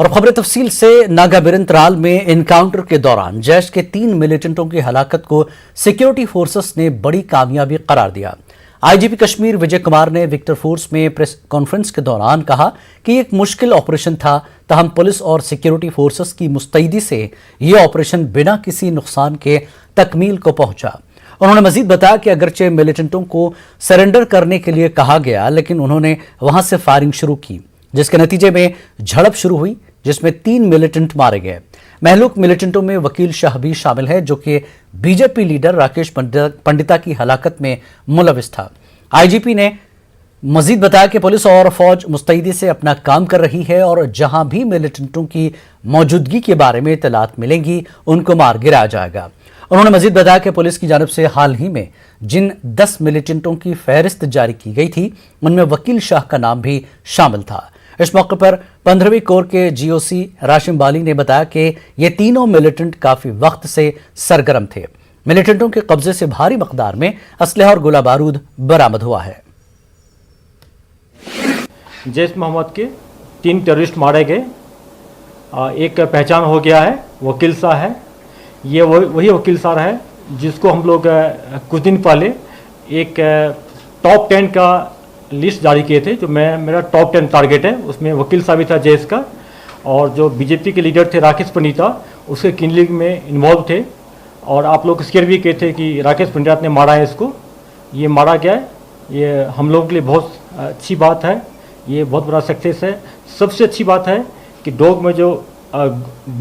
اور خبر تفصیل سے ناگا برنترال میں انکاؤنٹر کے دوران جیش کے 3 ملیٹنٹوں کی ہلاکت کو سیکیورٹی فورسز نے بڑی کامیابی قرار دیا۔ آئی جی پی کشمیر وجے کمار نے وکٹر فورس میں پریس کانفرنس کے دوران کہا کہ یہ ایک مشکل آپریشن تھا، تاہم پولیس اور سیکیورٹی فورسز کی مستعدی سے یہ آپریشن بنا کسی نقصان کے تکمیل کو پہنچا۔ انہوں نے مزید بتایا کہ اگرچہ ملیٹنٹوں کو سرنڈر کرنے کے لیے کہا گیا، لیکن انہوں نے وہاں سے فائرنگ شروع کی، جس کے نتیجے میں جھڑپ شروع ہوئی جس میں 3 ملیٹنٹ مارے گئے۔ مہلوک ملیٹنٹوں میں وکیل شاہ بھی شامل ہے جو کہ B J P leader Rakesh Pandita کی ہلاکت میں ملوث تھا۔ آئی جی پی نے مزید بتایا کہ پولیس اور فوج مستعدی سے اپنا کام کر رہی ہے اور جہاں بھی ملیٹنٹوں کی موجودگی کے بارے میں اطلاعات ملیں گی ان کو مار گرایا جائے گا۔ انہوں نے مزید بتایا کہ پولیس کی جانب سے حال ہی میں جن 10 ملیٹنٹوں کی فہرست جاری کی گئی تھی ان میں وکیل شاہ کا نام بھی شامل تھا۔ اس موقع پر 15ویں کور کے جی او سی راشم بالی نے بتایا کہ یہ تینوں ملیٹنٹ کافی وقت سے سرگرم تھے۔ ملیٹنٹوں کے قبضے سے بھاری مقدار میں اسلحہ اور گولہ بارود برآمد ہوا ہے۔ جیش محمد کے 3 ٹیررسٹ مارے گئے، ایک کا پہچان ہو گیا ہے، وکیل شاہ ہے۔ یہ وہی وکیل صاحب ہے جس کو ہم لوگ کچھ دن پہلے ایک ٹاپ 10 کا لسٹ جاری کیے تھے، جو میرا ٹاپ 10 ٹارگیٹ ہے، اس میں وکیل صاحب بھی تھا جیش کا، اور جو بی جے پی کے لیڈر تھے راکیش پنڈتا اس کے کنلنگ میں انوالو تھے، اور آپ لوگ اسکیئر بھی کہتے ہیں کہ راکیش پنڈتا نے مارا ہے اس کو۔ یہ مارا گیا ہے، یہ ہم لوگوں کے لیے بہت اچھی بات ہے، یہ بہت بڑا سکسیس ہے۔ سب سے اچھی بات ہے کہ ڈوگ میں جو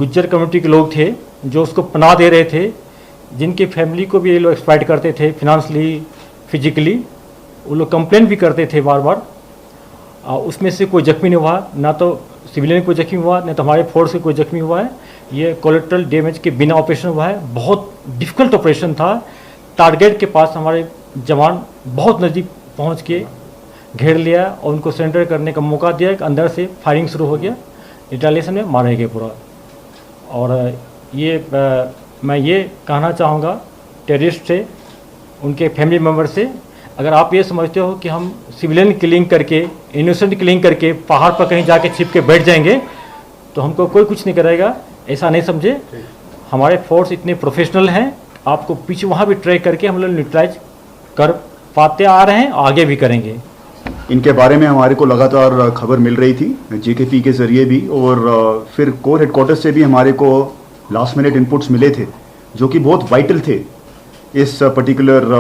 گجر کمیونٹی کے لوگ تھے جو اس کو پناہ دے رہے تھے، جن کی فیملی کو بھی یہ لوگ ایکسپلائٹ کرتے تھے فنانشلی فزیکلی، وہ لوگ کمپلین بھی کرتے تھے بار بار، اس میں سے کوئی زخمی نہیں ہوا، نہ تو سویلین کوئی زخمی ہوا نہ تو ہمارے فورس سے کوئی زخمی ہوا ہے۔ یہ کولیٹرل ڈیمیج کے بنا آپریشن ہوا ہے، بہت ڈیفیکلٹ آپریشن تھا۔ ٹارگیٹ کے پاس ہمارے جوان بہت نزدیک پہنچ کے گھیر لیا اور ان کو سرنڈر کرنے کا موقع دیا کہ اندر سے فائرنگ شروع ہو گیا، ریٹیلیشن میں مارے گئے پورا۔ اور یہ میں یہ کہنا چاہوں گا ٹیررسٹ سے، ان کے فیملی ممبر سے، اگر آپ یہ سمجھتے ہو کہ ہم سویلین کلنگ کر کے انوسنٹ کلنگ کر کے پہاڑ پر کہیں جا کے چھپ کے بیٹھ جائیں گے تو ہم کو کوئی کچھ نہیں کرے گا، ایسا نہیں سمجھے۔ ہمارے فورس اتنے پروفیشنل ہیں، آپ کو پیچھے وہاں بھی ٹریک کر کے ہم لوگ نیوٹرلائز کر پاتے آ رہے ہیں، آگے بھی کریں گے۔ ان کے بارے میں ہمارے کو لگاتار خبر مل رہی تھی جے کے پی کے ذریعے بھی، اور پھر کور ہیڈ کوارٹر سے بھی ہمارے کو لاسٹ منٹ انپٹس ملے تھے جو کہ بہت وائٹل تھے اس پرٹیکولر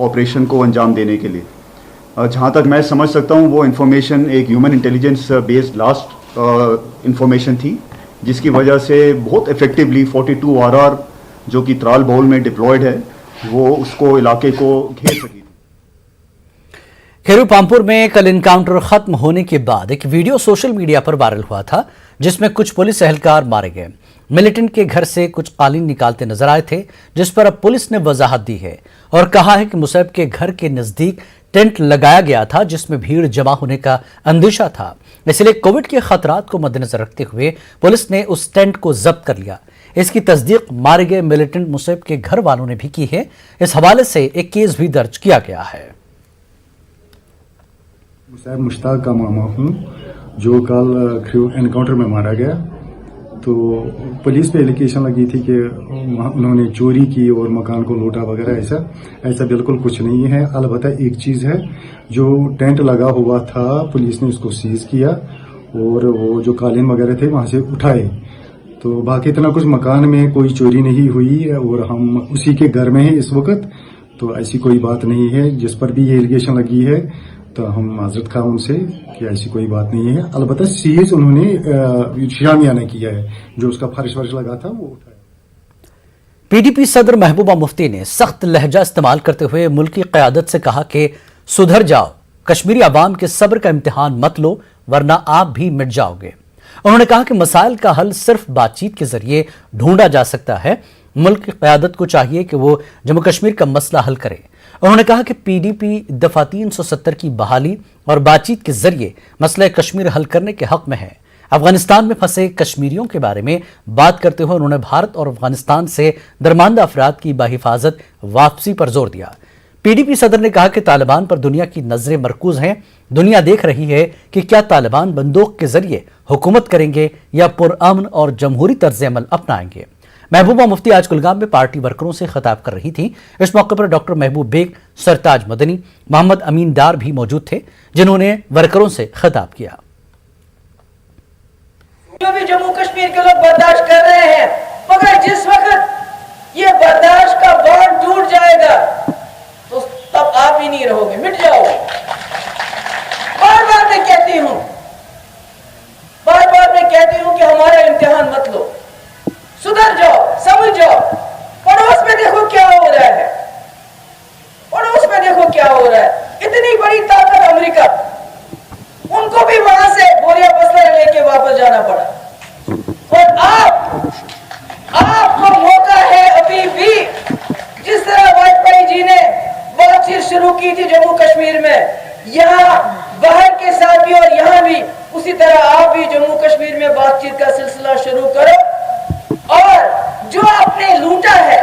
آپریشن کو انجام دینے کے لیے۔ جہاں تک میں سمجھ سکتا ہوں وہ انفارمیشن ایک human intelligence based last information تھی، جس کی وجہ سے بہت افیکٹولی 42 RR جو کہ ترال بول میں ڈپلائڈ ہے وہ اس کو علاقے کو گھیر سکی۔ کھیرو پامپور میں کل انکاؤنٹر ختم ہونے کے بعد ایک ویڈیو سوشل میڈیا پر وائرل ہوا تھا جس میں کچھ پولیس اہلکار مارے گئے۔ ملیٹنٹ کے گھر سے کچھ قالین نکالتے نظر آئے تھے، جس پر اب پولیس نے وضاحت دی ہے اور کہا ہے کہ مصعب کے گھر کے نزدیک ٹینٹ لگایا گیا تھا جس میں بھیڑ جمع ہونے کا اندیشہ تھا، اس لیے کووڈ کے خطرات کو مد نظر رکھتے ہوئے پولیس نے اس ٹینٹ کو ضبط کر لیا۔ اس کی تصدیق مارے گئے ملیٹنٹ مصعب کے گھر والوں نے بھی کی ہے۔ اس حوالے سے ایک کیس بھی درج کیا گیا ہے۔ مصعب مشتاق کا ماما ہوں جو کل انکاؤنٹر میں مارا گیا۔ تو پولیس پہ ایلیگیشن لگی تھی کہ انہوں نے چوری کی اور مکان کو لوٹا وغیرہ، ایسا بالکل کچھ نہیں ہے۔ البتہ ایک چیز ہے، جو ٹینٹ لگا ہوا تھا پولیس نے اس کو سیز کیا اور وہ جو قالین وغیرہ تھے وہاں سے اٹھائے۔ تو باقی اتنا کچھ مکان میں کوئی چوری نہیں ہوئی اور ہم اسی کے گھر میں ہیں اس وقت، تو ایسی کوئی بات نہیں ہے۔ جس پر بھی یہ ایلیگیشن لگی ہے تو ہم معذرت خواہ ان سے کہ ایسی کوئی بات نہیں ہے۔ البتہ سیز انہوں نے شامیانہ کیا ہے، جو اس کا فرش لگا تھا وہ اٹھایا۔ پی ڈی پی صدر محبوبہ مفتی نے سخت لہجہ استعمال کرتے ہوئے ملکی قیادت سے کہا کہ سدھر جاؤ، کشمیری عوام کے صبر کا امتحان مت لو ورنہ آپ بھی مٹ جاؤ گے۔ انہوں نے کہا کہ مسائل کا حل صرف بات چیت کے ذریعے ڈھونڈا جا سکتا ہے، ملک کی قیادت کو چاہیے کہ وہ جموں کشمیر کا مسئلہ حل کرے۔ انہوں نے کہا کہ پی ڈی پی دفعہ 370 کی بحالی اور بات چیت کے ذریعے مسئلہ کشمیر حل کرنے کے حق میں ہے۔ افغانستان میں پھنسے کشمیریوں کے بارے میں بات کرتے ہوئے انہوں نے بھارت اور افغانستان سے درماندہ افراد کی بحفاظت واپسی پر زور دیا۔ पीडीपी सदर ने कहा कि तालिबान पर दुनिया की नजरें मरकूज हैं। दुनिया देख रही है कि क्या तालिबान बंदूक के जरिए हुकूमत करेंगे या पुरअमन और जमहूरी तर्ज अमल अपनाएंगे। महबूबा मुफ्ती आज कुलगाम में पार्टी वर्करों से खिताब कर रही थी। इस मौके पर डॉक्टर महबूब बेग, सरताज मदनी, मोहम्मद अमीन डार भी मौजूद थे, जिन्होंने वर्करों से खिताब किया। जो भी जम्मू कश्मीर के लोग बर्दाश्त कर रहे हैं, मगर जिस वक्त ये बर्दाश्त का बांध टूट जाएगा तो तब आप ही नहीं रहोगे, मिट जाओगे। बार बार मैं कहती हूं कि हमारा इम्तिहान मत लो, सुधर जाओ, समझ जाओ। पड़ोस में देखो क्या हो रहा है, पड़ोस में देखो क्या हो रहा है। इतनी बड़ी ताकत अमेरिका, उनको भी वहां से बोरिया बस्तर लेके वापस जाना पड़ा। और आपको मौका है अभी भी, जिस तरह वाजपेयी जी ने बातचीत शुरू की थी जम्मू कश्मीर में, यहाँ बाहर के साथ भी और यहाँ भी, उसी तरह आप भी जम्मू कश्मीर में बातचीत का सिलसिला शुरू करो। और जो आपने लूटा है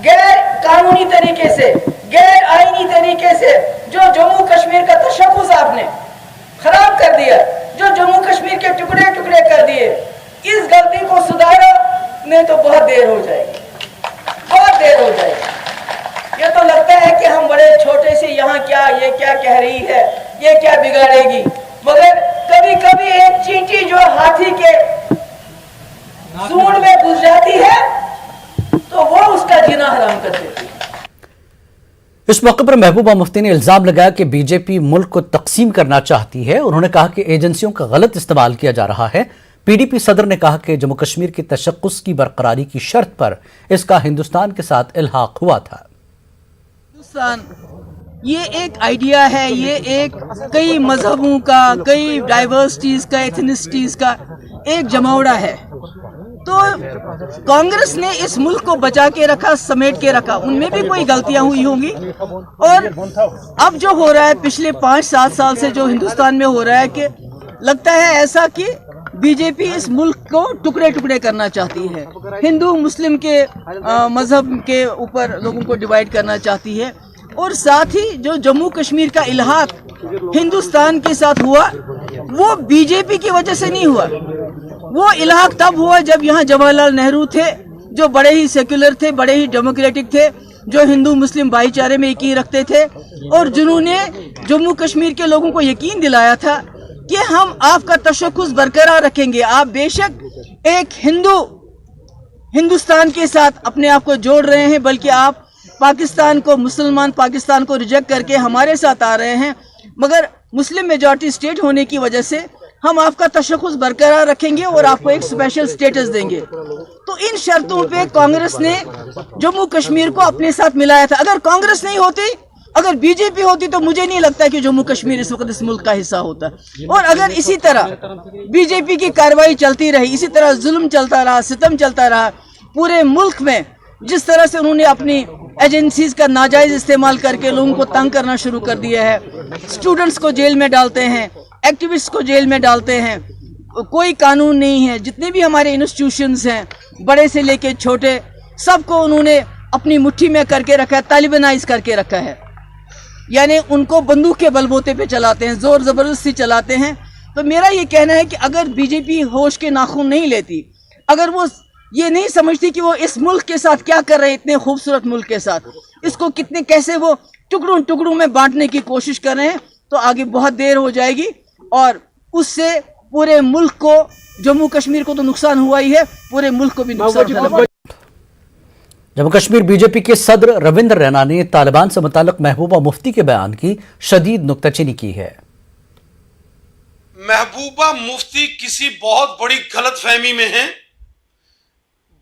गैर कानूनी तरीके से, गैर आईनी तरीके से, जो जम्मू कश्मीर का तशक्कुस आपने खराब कर दिया, जो जम्मू कश्मीर के टुकड़े टुकड़े कर दिए, इस गलती को सुधारो, नहीं तो बहुत देर हो जाएगी, बहुत देर हो जाएगी। ये तो लगता है कि हम बड़े छोटे से यहाँ क्या, ये क्या कह रही है, ये क्या बिगाड़ेगी, मगर कभी कभी एक चींटी जो हाथी के सूंड में घुस जाती है तो वो उसका जीना हराम कर देती है। इस मौके पर महबूबा मुफ्ती ने इल्जाम लगाया कि बीजेपी मुल्क को तकसीम करना चाहती है। उन्होंने कहा कि एजेंसियों का गलत इस्तेमाल किया जा रहा है। पीडीपी सदर ने कहा कि जम्मू कश्मीर के तशक्कुस की बरकरारी की शर्त पर इसका हिंदुस्तान के साथ इल्हाक हुआ था। हिंदुस्तान ये एक आइडिया है, ये एक कई मजहबों का, कई डाइवर्सिटीज का, एथनिसिटीज का एक जमावड़ा है। तो कांग्रेस ने इस मुल्क को बचा के रखा, समेट के रखा, उनमें भी कोई गलतियां हुई होंगी। और अब जो हो रहा है पिछले 5-7 साल से जो हिंदुस्तान में हो रहा है, कि लगता है ऐसा कि बीजेपी इस मुल्क को टुकड़े टुकड़े करना चाहती है, हिंदू मुस्लिम के मजहब के ऊपर लोगों को डिवाइड करना चाहती है। और साथ ही जो जम्मू कश्मीर का इल्हाक हिंदुस्तान के साथ हुआ, वो बीजेपी की वजह से नहीं हुआ। वो इल्हाक तब हुआ जब यहाँ जवाहरलाल नेहरू थे, जो बड़े ही सेक्युलर थे, बड़े ही डेमोक्रेटिक थे, जो हिंदू मुस्लिम भाईचारे में यकीन रखते थे, और जिन्होंने जम्मू कश्मीर के लोगों को यकीन दिलाया था कि हम आपका तशक्कुस बरकरार रखेंगे, आप बेशक एक हिंदुस्तान के साथ अपने आप को जोड़ रहे हैं, बल्कि आप पाकिस्तान को, मुसलमान पाकिस्तान को रिजेक्ट करके हमारे साथ आ रहे हैं, मगर मुस्लिम मेजॉरिटी स्टेट होने की वजह से हम आपका तशक्कुस बरकरार रखेंगे और आपको एक स्पेशल स्टेटस देंगे। तो इन शर्तों पे कांग्रेस ने जम्मू कश्मीर को अपने साथ मिलाया था। अगर कांग्रेस नहीं होती, अगर बीजेपी होती, तो मुझे नहीं लगता कि जम्मू कश्मीर इस वक्त इस मुल्क का हिस्सा होता। और अगर इसी तरह बीजेपी की कार्रवाई चलती रही, इसी तरह जुल्म चलता रहा, सितम चलता रहा पूरे मुल्क में, जिस तरह से उन्होंने अपनी एजेंसीज का नाजायज इस्तेमाल करके लोगों को तंग करना शुरू कर दिया है, स्टूडेंट्स को जेल में डालते हैं, एक्टिविस्ट को जेल में डालते हैं, कोई कानून नहीं है। जितने भी हमारे इंस्टीट्यूशंस हैं, बड़े से लेके छोटे, सबको उन्होंने अपनी मुट्ठी में करके रखा है, तालिबानाइज करके रखा है, यानी उनको बंदूक के बलबूते पे चलाते हैं, जोर जबरदस्ती चलाते हैं। तो मेरा ये कहना है कि अगर बीजेपी होश के नाखून नहीं लेती, अगर वो ये नहीं समझती कि वो इस मुल्क के साथ क्या कर रहे हैं, इतने खूबसूरत मुल्क के साथ, इसको कैसे वो टुकड़ों टुकड़ों में बांटने की कोशिश कर रहे हैं, तो आगे बहुत देर हो जाएगी और उससे पूरे मुल्क को, जम्मू कश्मीर को तो नुकसान हुआ ही है, पूरे मुल्क को भी नुकसान होगा। जम्मू कश्मीर बीजेपी के सदर रविंद्र रैना ने तालिबान से मुताल्लिक महबूबा मुफ्ती के बयान की शदीद नुक्ताचीनी की है। महबूबा मुफ्ती किसी बहुत बड़ी गलतफहमी में है।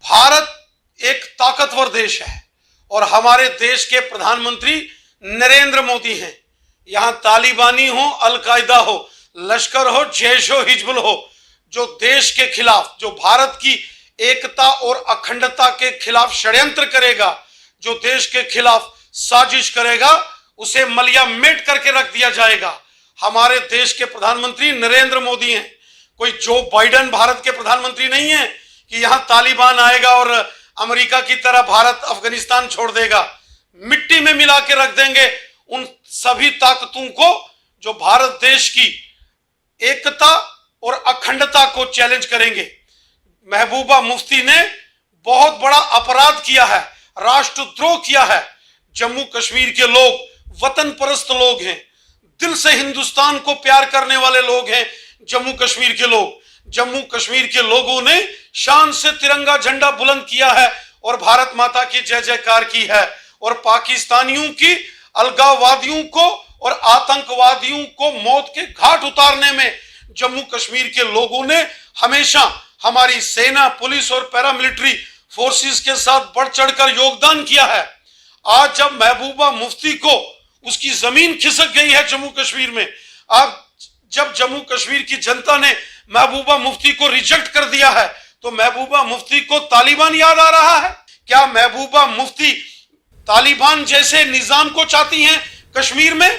भारत एक ताकतवर देश है और हमारे देश के प्रधानमंत्री नरेंद्र मोदी हैं। यहां तालिबानी हो, अलकायदा हो, लश्कर हो, जैश हो, हिजबुल हो, जो देश के खिलाफ, जो भारत की एकता और अखंडता के खिलाफ षड्यंत्र करेगा, जो देश के खिलाफ साजिश करेगा, उसे मलिया मेट करके रख दिया जाएगा। हमारे देश के प्रधानमंत्री नरेंद्र मोदी हैं, कोई जो बाइडेन भारत के प्रधानमंत्री नहीं है कि यहां तालिबान आएगा और अमेरिका की तरह भारत अफगानिस्तान छोड़ देगा, मिट्टी में मिला के रख देंगे उन सभी ताकतों को जो भारत देश की एकता और अखंडता को चैलेंज करेंगे। महबूबा मुफ्ती ने बहुत बड़ा अपराध किया है, राष्ट्रद्रोह किया है। जम्मू कश्मीर के लोग वतन परस्त लोग हैं, दिल से हिंदुस्तान को प्यार करने वाले लोग हैं जम्मू कश्मीर के लोग। जम्मू कश्मीर के लोगों ने शान से तिरंगा झंडा बुलंद किया है और भारत माता की जय जयकार की है। और पाकिस्तानियों की अलगाववादियों को और आतंकवादियों को मौत के घाट उतारने में जम्मू कश्मीर के लोगों ने हमेशा हमारी सेना, पुलिस और पैरामिलिट्री फोर्सेस के साथ बढ़ चढ़कर योगदान किया है। आज जब महबूबा मुफ्ती को उसकी जमीन खिसक गई है जम्मू कश्मीर में, आज जब जम्मू कश्मीर की जनता ने महबूबा मुफ्ती को रिजेक्ट कर दिया है, तो महबूबा मुफ्ती को तालिबान याद आ रहा है। क्या महबूबा मुफ्ती तालिबान जैसे निजाम को चाहती हैं कश्मीर में?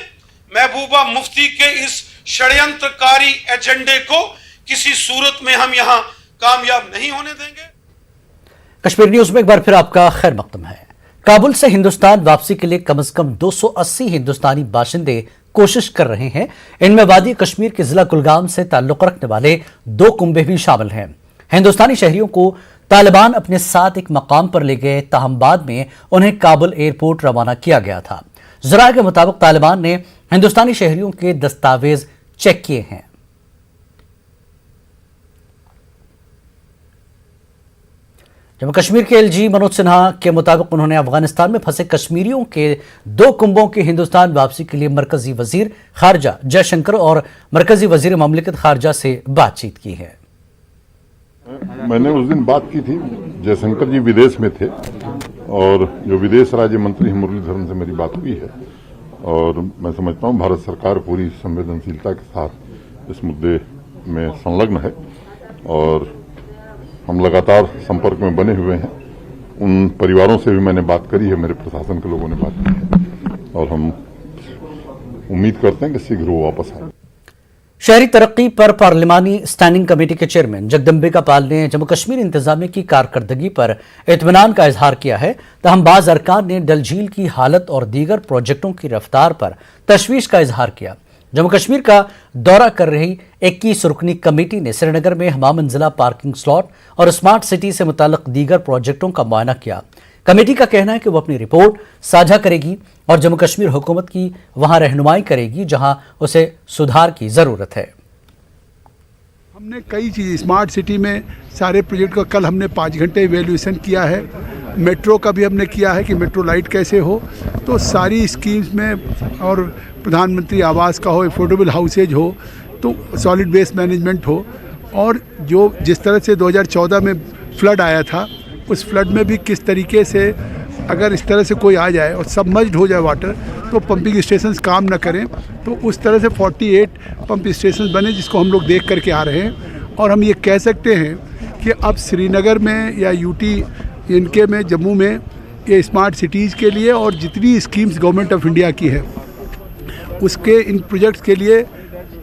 महबूबा मुफ्ती के इस षड्यंत्रकारी एजेंडे को किसी सूरत में हम यहां कामयाब नहीं होने देंगे। कश्मीर न्यूज में एक बार फिर आपका खैर मकदम है। काबुल से हिंदुस्तान वापसी के लिए कम से कम 280 हिंदुस्तानी बाशिंदे कोशिश कर रहे हैं। इनमें वादी कश्मीर के जिला कुलगाम से ताल्लुक रखने वाले 2 कुंबे भी शामिल हैं। हिंदुस्तानी शहरियों को तालिबान अपने साथ एक मकाम पर ले गए, ताहम बाद में उन्हें काबुल एयरपोर्ट रवाना किया गया था। जराये के मुताबिक तालिबान ने हिंदुस्तानी शहरियों के दस्तावेज चेक किए हैं। जम्मू कश्मीर के एलजी मनोज सिन्हा के मुताबिक उन्होंने अफगानिस्तान में फंसे कश्मीरियों के 2 कुंबों की हिंदुस्तान वापसी के लिए मरकजी वजीर खारजा जयशंकर और मरकजी वजीर ममलिकत खारजा से बातचीत की है। मैंने उस दिन बात की थी, जयशंकर जी विदेश में थे और जो विदेश राज्य मंत्री मुरलीधरन से मेरी बात हुई है और मैं समझता हूं भारत सरकार पूरी संवेदनशीलता के साथ इस मुद्दे में संलग्न है और हम लगातार संपर्क में बने हुए हैं। उन परिवारों से भी मैंने बात करी है, मेरे प्रशासन के लोगों ने बात की है और हम उम्मीद करते हैं कि शीघ्र वो वापस आए। शहरी तरक्की पर पार्लिमानी स्टैंडिंग कमेटी के चेयरमैन जगदम्बिका पाल ने जम्मू कश्मीर इंतजामिया की कारकर्दगी पर इत्मीनान का इजहार किया है। तहम बाज़ अरकान ने डल झील की हालत और दीगर प्रोजेक्टों की रफ्तार पर तशवीश का इजहार किया। जम्मू कश्मीर का दौरा कर रही 21 रुकनी कमेटी ने श्रीनगर में हमा मंजिला पार्किंग स्लॉट और स्मार्ट सिटी से मुताल्लिक दीगर प्रोजेक्टों का मुआयना किया। कमेटी का कहना है कि वो अपनी रिपोर्ट साझा करेगी और जम्मू कश्मीर हुकूमत की वहां रहनुमाई करेगी जहां उसे सुधार की जरूरत है। हमने कई चीज़ स्मार्ट सिटी में सारे प्रोजेक्ट का कल हमने 5 घंटे इवेल्यूएशन किया है। मेट्रो का भी हमने किया है कि मेट्रो लाइट कैसे हो, तो सारी स्कीम्स में और प्रधानमंत्री आवास का हो, अफोर्डेबल हाउसेज हो, तो सॉलिड वेस्ट मैनेजमेंट हो और जो जिस तरह से 2014 में फ्लड आया था उस फ्लड में भी किस तरीके से अगर इस तरह से कोई आ जाए और सबमर्ज्ड हो जाए वाटर तो पंपिंग स्टेशंस काम न करें, तो उस तरह से 48 पंप स्टेशंस बने जिसको हम लोग देख करके आ रहे हैं। और हम ये कह सकते हैं कि अब श्रीनगर में या यूटी इनके में जम्मू में ये स्मार्ट सिटीज़ के लिए और जितनी स्कीम्स गवर्नमेंट ऑफ इंडिया की है उसके इन प्रोजेक्ट्स के लिए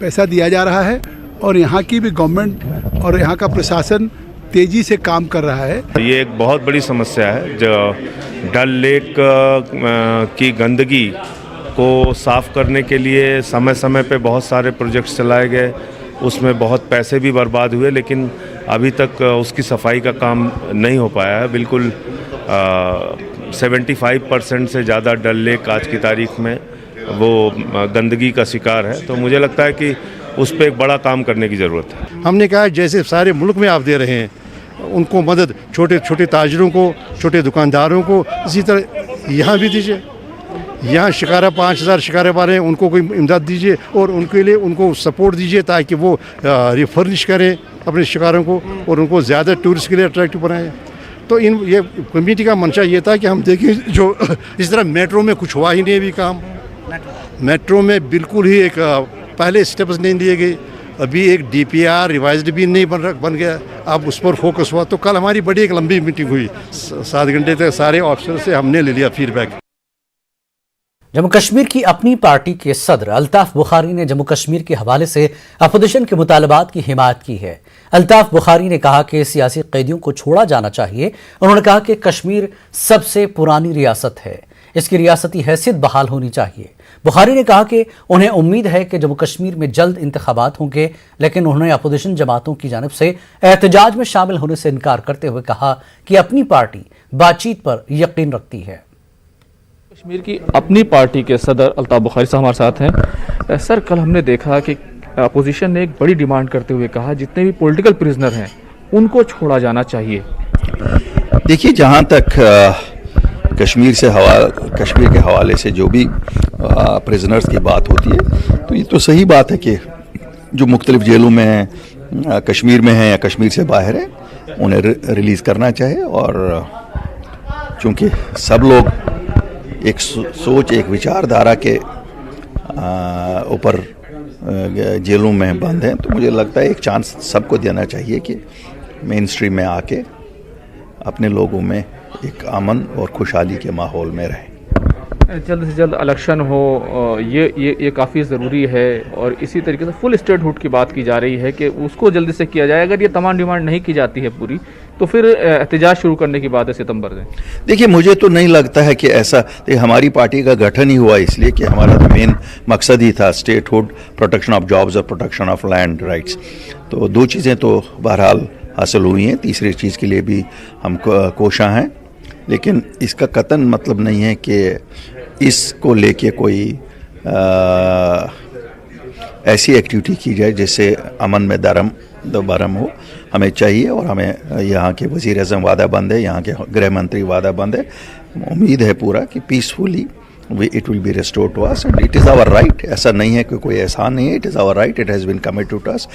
पैसा दिया जा रहा है और यहाँ की भी गवर्नमेंट और यहाँ का प्रशासन तेज़ी से काम कर रहा है। ये एक बहुत बड़ी समस्या है जो डल लेक की गंदगी को साफ़ करने के लिए समय समय पे बहुत सारे प्रोजेक्ट्स चलाए गए, उसमें बहुत पैसे भी बर्बाद हुए लेकिन अभी तक उसकी सफाई का काम नहीं हो पाया है। बिल्कुल 75% से ज़्यादा डल लेक आज की तारीख में वो गंदगी का शिकार है, तो मुझे लगता है कि उस पर एक बड़ा काम करने की ज़रूरत है। हमने कहा जैसे सारे मुल्क में आप दे रहे हैं उनको मदद, छोटे छोटे ताजरों को, छोटे दुकानदारों को, इसी तरह यहाँ भी दीजिए। यहाँ शिकारा 5000 शिकारे वाले हैं उनको कोई इमदाद दीजिए और उनके लिए उनको सपोर्ट दीजिए ताकि वो रिफर्निश करें अपने शिकारों को और उनको ज़्यादा टूरिस्ट के लिए अट्रैक्टिव बनाएं। तो ये कमेटी का मंशा ये था कि हम देखें जो इस तरह मेट्रो में कुछ हुआ ही नहीं अभी काम, मेट्रो में बिल्कुल ही एक पहले स्टेप्स नहीं लिए गए, अभी एक DPR रिवाइज्ड भी नहीं बन गया, अब उस पर फोकस हुआ। तो कल हमारी बड़ी एक लंबी मीटिंग हुई, 7 घंटे तक सारे ऑफिसर से हमने ले लिया फीडबैक। जम्मू कश्मीर की अपनी पार्टी के सदर अल्ताफ बुखारी ने जम्मू कश्मीर के हवाले से अपोजिशन के मुतालबात की हिमायत की है। अल्ताफ बुखारी ने कहा कि सियासी कैदियों को छोड़ा जाना चाहिए। उन्होंने कहा कि कश्मीर सबसे पुरानी रियासत है, इसकी रियासती हैसियत बहाल होनी चाहिए। बुखारी ने कहा कि उन्हें उम्मीद है कि जम्मू कश्मीर में जल्द इंतखाबात होंगे, लेकिन उन्होंने अपोजिशन जमातों की जानिब से एहतजाज में शामिल होने से इनकार करते हुए कहा कि अपनी पार्टी बातचीत पर यकीन रखती है। कश्मीर की अपनी पार्टी के सदर अल्ताफ बुखारी साहब हमारे साथ हैं। सर, कल हमने देखा कि अपोजिशन ने एक बड़ी डिमांड करते हुए कहा जितने भी पॉलिटिकल प्रिजनर हैं उनको छोड़ा जाना चाहिए। देखिए, जहाँ तक कश्मीर के हवाले से जो भी प्रिजनर्स की बात होती है, तो ये तो सही बात है कि जो मुख्तलिफ जेलों में हैं, कश्मीर में हैं या कश्मीर से बाहर हैं, उन्हें रिलीज़ करना चाहिए। और चूँकि सब लोग एक सोच, एक विचारधारा के ऊपर जेलों में बंद हैं, तो मुझे लगता है एक चांस सबको देना चाहिए कि मेन स्ट्रीम में आके अपने लोगों में एक अमन और खुशहाली के माहौल में रहें। जल्द से जल्द इलेक्शन हो, ये काफ़ी ज़रूरी है। और इसी तरीके से फुल स्टेटहुड की बात की जा रही है कि उसको जल्दी से किया जाए। अगर ये तमाम डिमांड नहीं की जाती है पूरी, तो फिर एहतजाज शुरू करने की बात है सितंबर में। देखिए, मुझे तो नहीं लगता है कि ऐसा, हमारी पार्टी का गठन ही हुआ इसलिए कि हमारा तो मेन मकसद ही था स्टेटहुड, प्रोटेक्शन ऑफ जॉब्स और प्रोटेक्शन ऑफ लैंड राइट्स। तो दो चीज़ें तो बहरहाल हासिल हुई हैं, तीसरी चीज़ के लिए भी हम कोशां हैं। लेकिन इसका कतन मतलब नहीं है कि इसको लेके कोई ऐसी एक्टिविटी की जाए जिससे अमन में बरम हो। हमें चाहिए, और हमें यहाँ के वज़ीर आज़म वादा बंद है, यहाँ के गृह मंत्री वादा बंद है। उम्मीद है पूरा कि peacefully it will be restored to us and it is our right। ऐसा नहीं है कि कोई एहसान नहीं है, it is our right, it has been committed to us।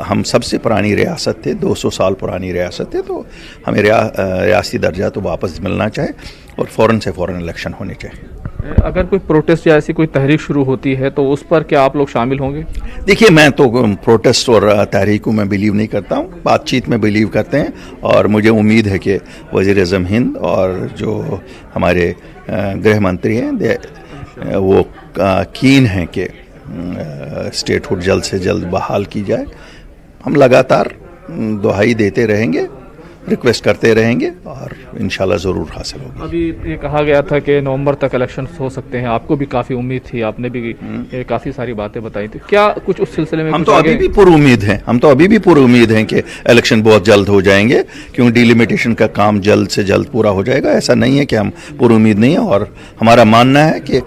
हम सबसे पुरानी रियासत थे, 200 साल पुरानी रियासत है, तो हमें रियासती दर्जा तो वापस मिलना चाहिए और फ़ौरन इलेक्शन होने चाहिए। अगर कोई प्रोटेस्ट या ऐसी कोई तहरीक शुरू होती है तो उस पर क्या आप लोग शामिल होंगे? देखिए, मैं तो प्रोटेस्ट और तहरीकों में बिलीव नहीं करता हूँ, बातचीत में बिलीव करते हैं। और मुझे उम्मीद है कि वज़ीर आज़म हिंद और जो हमारे गृह मंत्री हैं वो कीन हैं कि स्टेटहुड जल्द से जल्द बहाल की जाए। हम लगातार दुहाई देते रहेंगे, रिक्वेस्ट करते रहेंगे और इंशाल्लाह ज़रूर हासिल होगी। अभी ये कहा गया था कि नवंबर तक इलेक्शन हो सकते हैं, आपको भी काफ़ी उम्मीद थी, आपने भी काफ़ी सारी बातें बताई थी, क्या कुछ उस सिलसिले में? हम तो अभी भी पूरी उम्मीद हैं कि इलेक्शन बहुत जल्द हो जाएंगे, क्योंकि डिलिमिटेशन का काम जल्द से जल्द पूरा हो जाएगा। ऐसा नहीं है कि हम पूरी उम्मीद नहीं है। और हमारा मानना है कि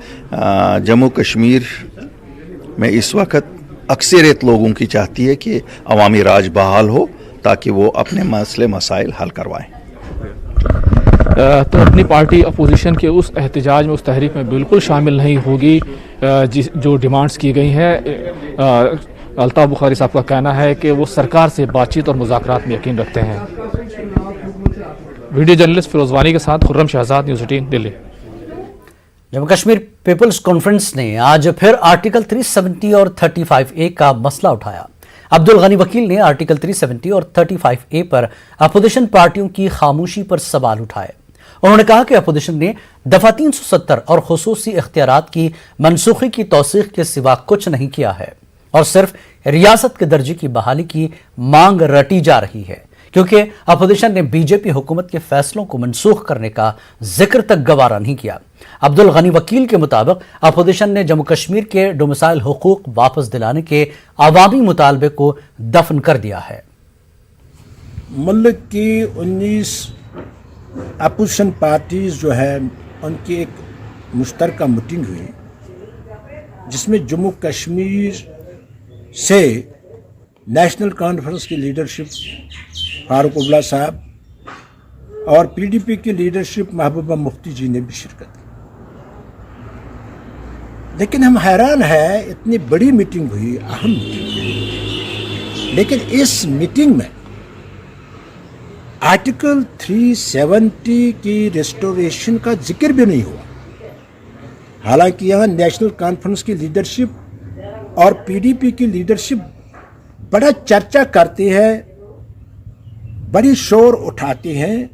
जम्मू कश्मीर में इस वक्त अक्सरियत लोगों की चाहती है कि अवामी राज बहाल हो, ताकि वो अपने मसले मसाइल हल करवाएं। तो अपनी पार्टी अपोजिशन के उस एहतजाज में, उस तहरीक में बिल्कुल शामिल नहीं होगी जो डिमांड्स की गई हैं। अल्ताफ बुखारी साहब का कहना है कि वो सरकार से बातचीत और मुज़ाकरात में यकीन रखते हैं। वीडियो जर्नलिस्ट फिरोजवानी के साथ Khurram Shahzad, news 18 Delhi. Jammu Kashmir people's conference ने आज फिर आर्टिकल 370 और 35A का मसला उठाया। अब्दुल गनी वकील ने आर्टिकल 370 और 35A पर अपोजिशन पार्टियों की खामोशी पर सवाल उठाए। उन्होंने कहा कि अपोजिशन ने दफा 370 और खुसूसी इख्तियारात की मनसूखी की तौसीख के सिवा कुछ नहीं किया है और सिर्फ रियासत के दर्जे की बहाली की मांग रटी जा रही है, क्योंकि अपोजिशन ने बीजेपी हुकूमत के फैसलों को मनसूख करने का जिक्र तक गवारा नहीं किया। अब्दुल गनी वकील के मुताबिक अपोजिशन ने जम्मू कश्मीर के डोमिसाइल हुकूक वापस दिलाने के अवामी मुतालबे को दफन कर दिया है। मुल्क की 19 अपोजिशन पार्टीज जो है, उनकी एक मुश्तरका मीटिंग हुई जिसमें जम्मू कश्मीर से नेशनल कॉन्फ्रेंस की लीडरशिप फारूक अब्दुल्ला साहब और पीडीपी की लीडरशिप महबूबा मुफ्ती जी ने भी शिरकत की। लेकिन हम हैरान है, इतनी बड़ी मीटिंग हुई, अहम मीटिंग, लेकिन इस मीटिंग में आर्टिकल 370 की रेस्टोरेशन का जिक्र भी नहीं हुआ। हालांकि यहाँ नेशनल कॉन्फ्रेंस की लीडरशिप और पीडीपी की लीडरशिप बड़ा चर्चा करती है, बड़ी शोर उठाती हैं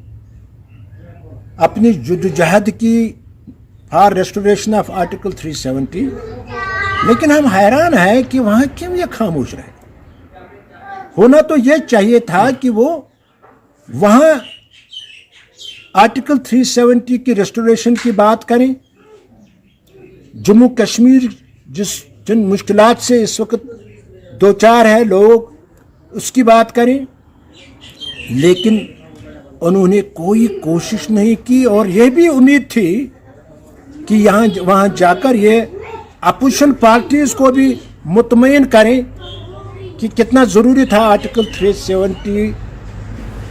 अपनी जद्दोजहद की फॉर रेस्टोरेशन ऑफ आर्टिकल 370, लेकिन हम हैरान हैं कि वहाँ क्यों ये खामोश रहे। होना तो ये चाहिए था कि वो वहाँ आर्टिकल 370 की रेस्टोरेशन की बात करें, जम्मू कश्मीर जिन मुश्किलात से इस वक्त दो चार है लोग उसकी बात करें, लेकिन उन्होंने कोई कोशिश नहीं की। और यह भी उम्मीद थी कि वहाँ जाकर ये अपोजिशन पार्टीज को भी मुतमईन करें कि कितना ज़रूरी था आर्टिकल 370,